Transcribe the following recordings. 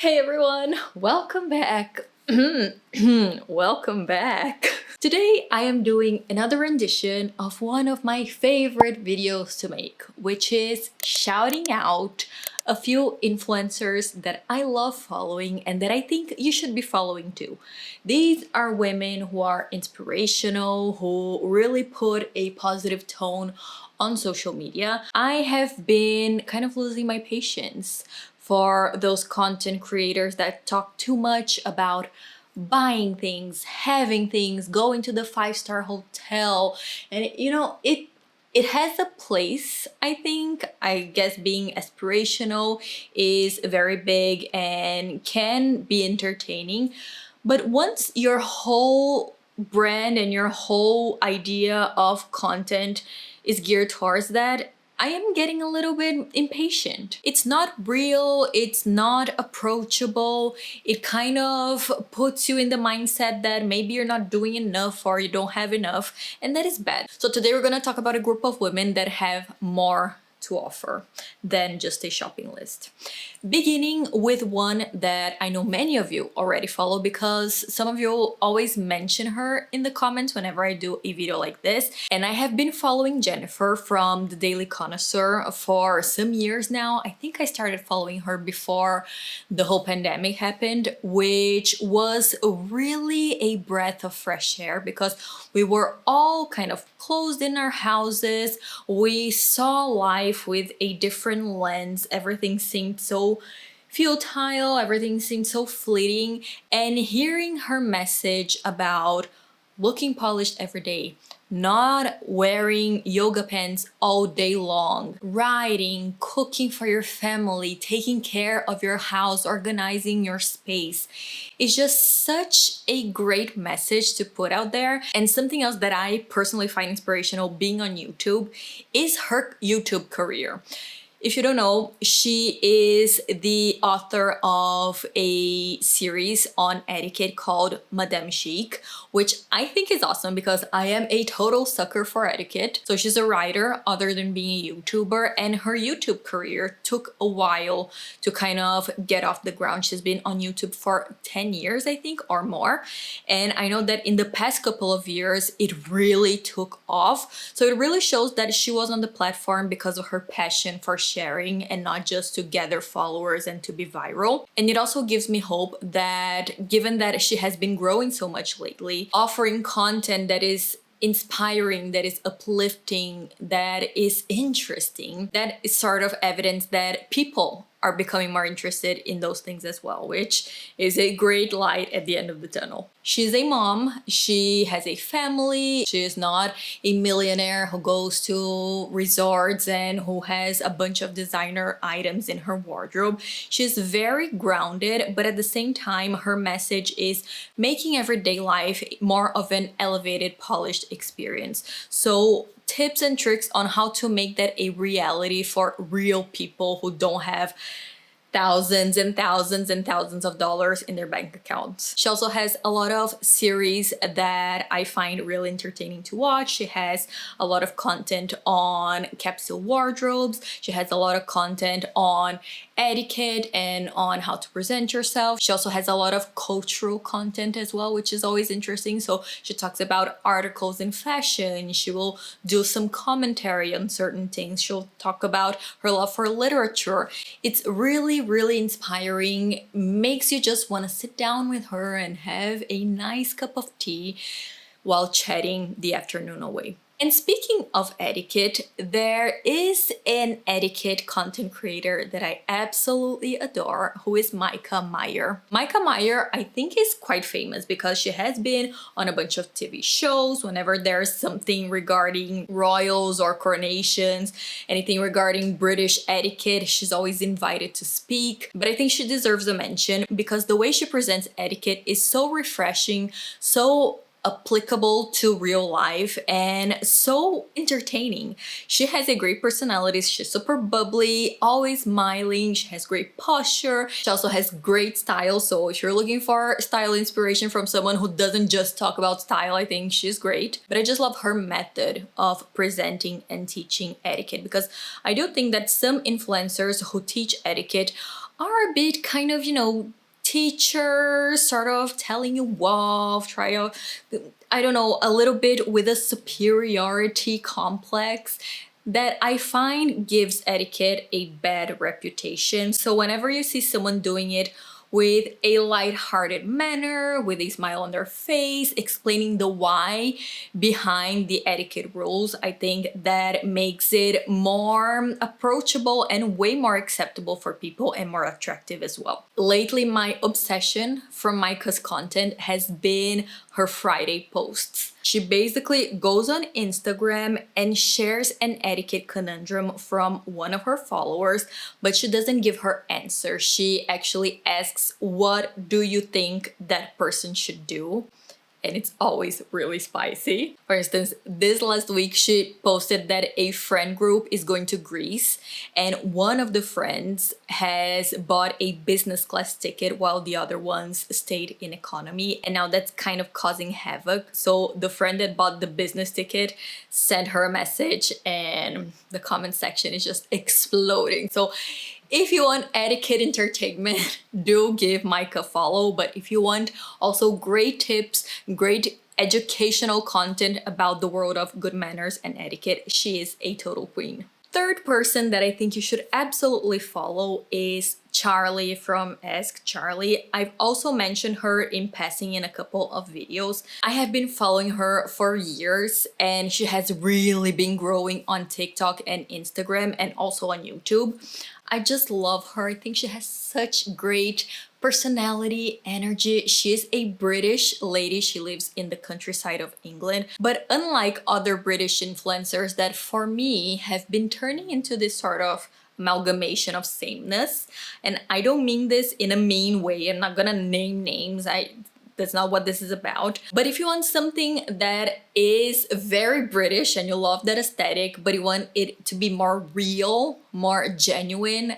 Hey everyone, welcome back. Welcome back. Today I am doing another rendition of one of my favorite videos to make, which is shouting out a few influencers that I love following and that I think you should be following too. These are women who are inspirational, who really put a positive tone on social media. I have been kind of losing my patience for those content creators that talk too much about buying things, having things, going to the five-star hotel. And it has a place, I think. I guess being aspirational is very big and can be entertaining. But once your whole brand and your whole idea of content is geared towards that, I am getting a little bit impatient. It's not real, it's not approachable. It kind of puts you in the mindset that maybe you're not doing enough or you don't have enough, and that is bad. So today we're gonna talk about a group of women that have more to offer than just a shopping list. Beginning with one that I know many of you already follow because some of you always mention her in the comments whenever I do a video like this. And I have been following Jennifer from The Daily Connoisseur for some years now. I think I started following her before the whole pandemic happened, which was really a breath of fresh air because we were all kind of closed in our houses. We saw life with a different lens. Everything seemed so futile, everything seemed so fleeting. And hearing her message about looking polished every day, not wearing yoga pants all day long, writing, cooking for your family, taking care of your house, organizing your space. It's just such a great message to put out there. And something else that I personally find inspirational being on YouTube is her YouTube career. If you don't know, she is the author of a series on etiquette called Madame Chic, which I think is awesome because I am a total sucker for etiquette. So she's a writer other than being a YouTuber, and her YouTube career took a while to kind of get off the ground. She's been on YouTube for 10 years, I think, or more. And I know that in the past couple of years, it really took off. So it really shows that she was on the platform because of her passion for sharing and not just to gather followers and to be viral. And it also gives me hope that given that she has been growing so much lately, offering content that is inspiring, that is uplifting, that is interesting, that is sort of evidence that people are becoming more interested in those things as well, which is a great light at the end of the tunnel. She's a mom, she has a family, she is not a millionaire who goes to resorts and who has a bunch of designer items in her wardrobe. She's very grounded, but at the same time, her message is making everyday life more of an elevated, polished experience. So tips and tricks on how to make that a reality for real people who don't have thousands and thousands and thousands of dollars in their bank accounts. She also has a lot of series that I find really entertaining to watch. She has a lot of content on capsule wardrobes. She has a lot of content on etiquette and on how to present yourself. She also has a lot of cultural content as well, which is always interesting. So she talks about articles in fashion. She will do some commentary on certain things. She'll talk about her love for literature. It's really inspiring, makes you just want to sit down with her and have a nice cup of tea while chatting the afternoon away. And speaking of etiquette, there is an etiquette content creator that I absolutely adore, who is mykameier. mykameier, I think, is quite famous because she has been on a bunch of TV shows. Whenever there's something regarding royals or coronations, anything regarding British etiquette, she's always invited to speak. But I think she deserves a mention because the way she presents etiquette is so refreshing, so applicable to real life, and so entertaining. She has a great personality. She's super bubbly, always smiling. She has great posture. She also has great style. So if you're looking for style inspiration from someone who doesn't just talk about style, I think she's great. But I just love her method of presenting and teaching etiquette because I do think that some influencers who teach etiquette are a bit kind of, teachers sort of telling you off, try to, I don't know, a little bit with a superiority complex that I find gives etiquette a bad reputation. So whenever you see someone doing it with a light-hearted manner, with a smile on their face, explaining the why behind the etiquette rules, I think that makes it more approachable and way more acceptable for people and more attractive as well. Lately, my obsession from Micah's content has been her Friday posts. She basically goes on Instagram and shares an etiquette conundrum from one of her followers, but she doesn't give her answer. She actually asks, "What do you think that person should do?" And it's always really spicy. For instance, this last week she posted that a friend group is going to Greece and one of the friends has bought a business class ticket while the other ones stayed in economy, and now that's kind of causing havoc. So the friend that bought the business ticket sent her a message and the comment section is just exploding. So if you want etiquette entertainment, do give Micah a follow. But if you want also great tips, great educational content about the world of good manners and etiquette, she is a total queen. Third person that I think you should absolutely follow is Charlie from Ask Charlie. I've also mentioned her in passing in a couple of videos. I have been following her for years and she has really been growing on TikTok and Instagram and also on YouTube. I just love her. I think she has such great personality, energy. She is a British lady. She lives in the countryside of England. But unlike other British influencers that for me have been turning into this sort of amalgamation of sameness, and I don't mean this in a mean way. I'm not gonna name names. That's not what this is about. But if you want something that is very British and you love that aesthetic, but you want it to be more real, more genuine,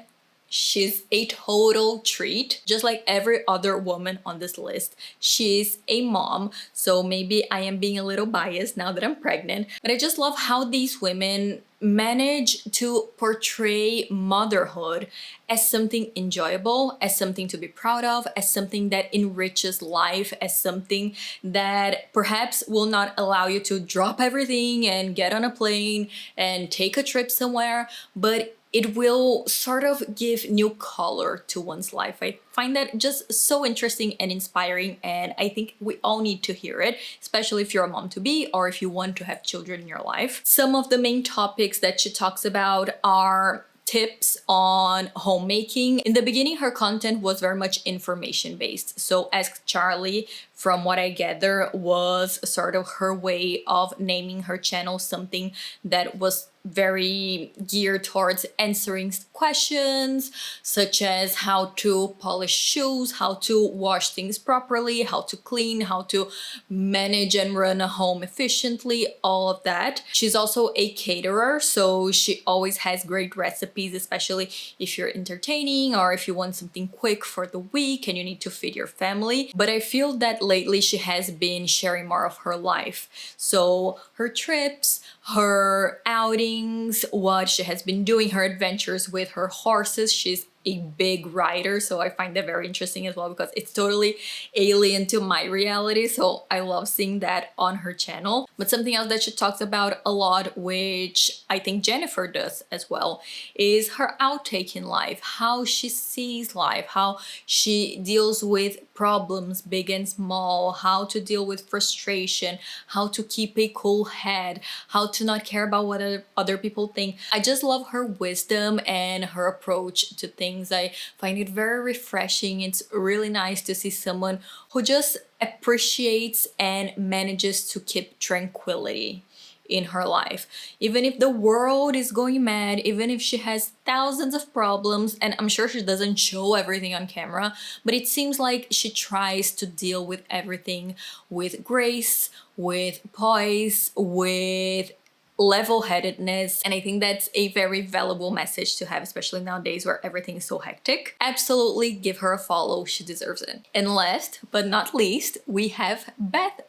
she's a total treat. Just like every other woman on this list, she's a mom. So maybe I am being a little biased now that I'm pregnant, but I just love how these women manage to portray motherhood as something enjoyable, as something to be proud of, as something that enriches life, as something that perhaps will not allow you to drop everything and get on a plane and take a trip somewhere, but it will sort of give new color to one's life. I find that just so interesting and inspiring, and I think we all need to hear it, especially if you're a mom to be or if you want to have children in your life. Some of the main topics that she talks about are tips on homemaking. In the beginning, her content was very much information based. So Ask Charlie, from what I gather, was sort of her way of naming her channel something that was very geared towards answering questions such as how to polish shoes, how to wash things properly, how to clean, how to manage and run a home efficiently, all of that. She's also a caterer, so she always has great recipes, especially if you're entertaining or if you want something quick for the week and you need to feed your family. But I feel that lately she has been sharing more of her life. So her trips, her outings, what she has been doing, her adventures with her horses. She's a big rider, so I find that very interesting as well because it's totally alien to my reality, so I love seeing that on her channel. But something else that she talks about a lot, which I think Jennifer does as well, is her outtake in life, how she sees life, how she deals with problems big and small, how to deal with frustration, how to keep a cool head, how to not care about what other people think. I just love her wisdom and her approach to things. I find it very refreshing. It's really nice to see someone who just appreciates and manages to keep tranquility in her life. Even if the world is going mad, even if she has thousands of problems, and I'm sure she doesn't show everything on camera, but it seems like she tries to deal with everything with grace, with poise, with level-headedness, and I think that's a very valuable message to have, especially nowadays where everything is so hectic. Absolutely give her a follow, she deserves it. And last but not least, we have Beth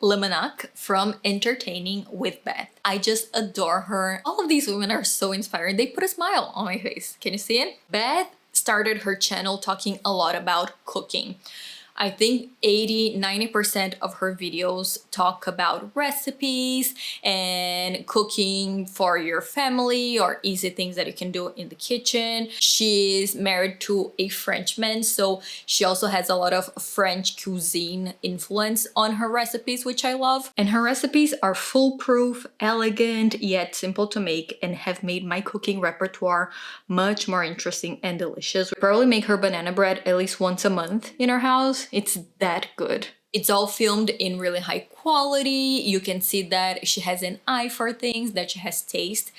from Entertaining with Beth. I just adore her. All of these women are so inspiring. They put a smile on my face. Can you see it? Beth started her channel talking a lot about cooking. I think 80–90% of her videos talk about recipes and cooking for your family or easy things that you can do in the kitchen. She's married to a Frenchman, so she also has a lot of French cuisine influence on her recipes, which I love. And her recipes are foolproof, elegant, yet simple to make, and have made my cooking repertoire much more interesting and delicious. We probably make her banana bread at least once a month in our house. It's that good. It's all filmed in really high quality. You can see that she has an eye for things, that she has taste.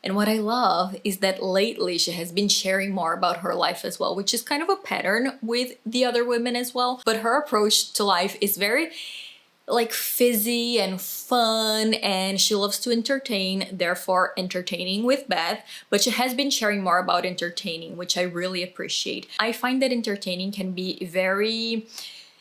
And what I love is that lately she has been sharing more about her life as well, which is kind of a pattern with the other women as well. But her approach to life is very like fizzy and fun, and she loves to entertain, therefore entertaining with Beth, but she has been sharing more about entertaining, which I really appreciate. I find that entertaining can be very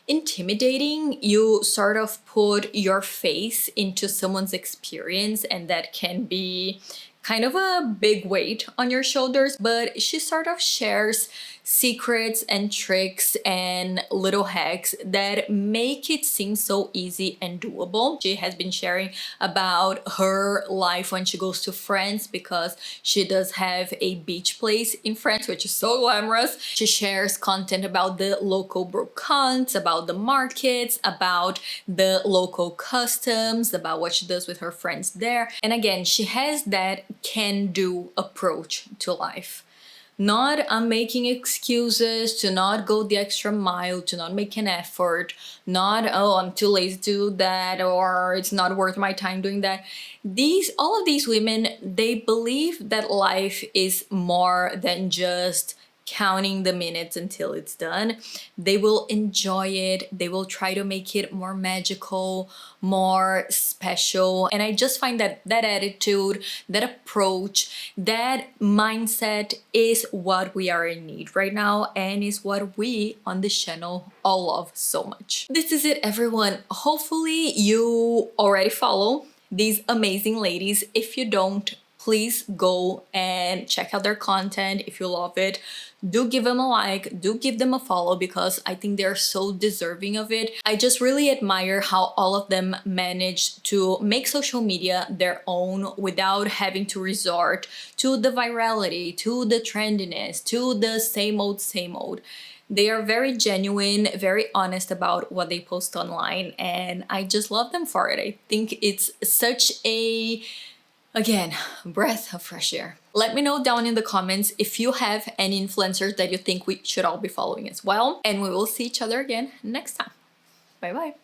intimidating. You sort of put your face into someone's experience, and that can be kind of a big weight on your shoulders, but she sort of shares secrets and tricks and little hacks that make it seem so easy and doable. She has been sharing about her life when she goes to France, because she does have a beach place in France, which is so glamorous. She shares content about the local brocantes, about the markets, about the local customs, about what she does with her friends there. And again, she has that can-do approach to life. Not I'm making excuses to not go the extra mile, to not make an effort, not, oh, I'm too lazy to do that, or it's not worth my time doing that. All of these women, they believe that life is more than just counting the minutes until it's done. They will enjoy it. They will try to make it more magical, more special. And I just find that that attitude, that approach, that mindset is what we are in need right now, and is what we on this channel all love so much. This is it, everyone. Hopefully you already follow these amazing ladies. If you don't, please go and check out their content. If you love it, do give them a like, do give them a follow, because I think they're so deserving of it. I just really admire how all of them managed to make social media their own without having to resort to the virality, to the trendiness, to the same old, same old. They are very genuine, very honest about what they post online, and I just love them for it. I think it's such a, again, breath of fresh air. Let me know down in the comments if you have any influencers that you think we should all be following as well. And we will see each other again next time. Bye bye.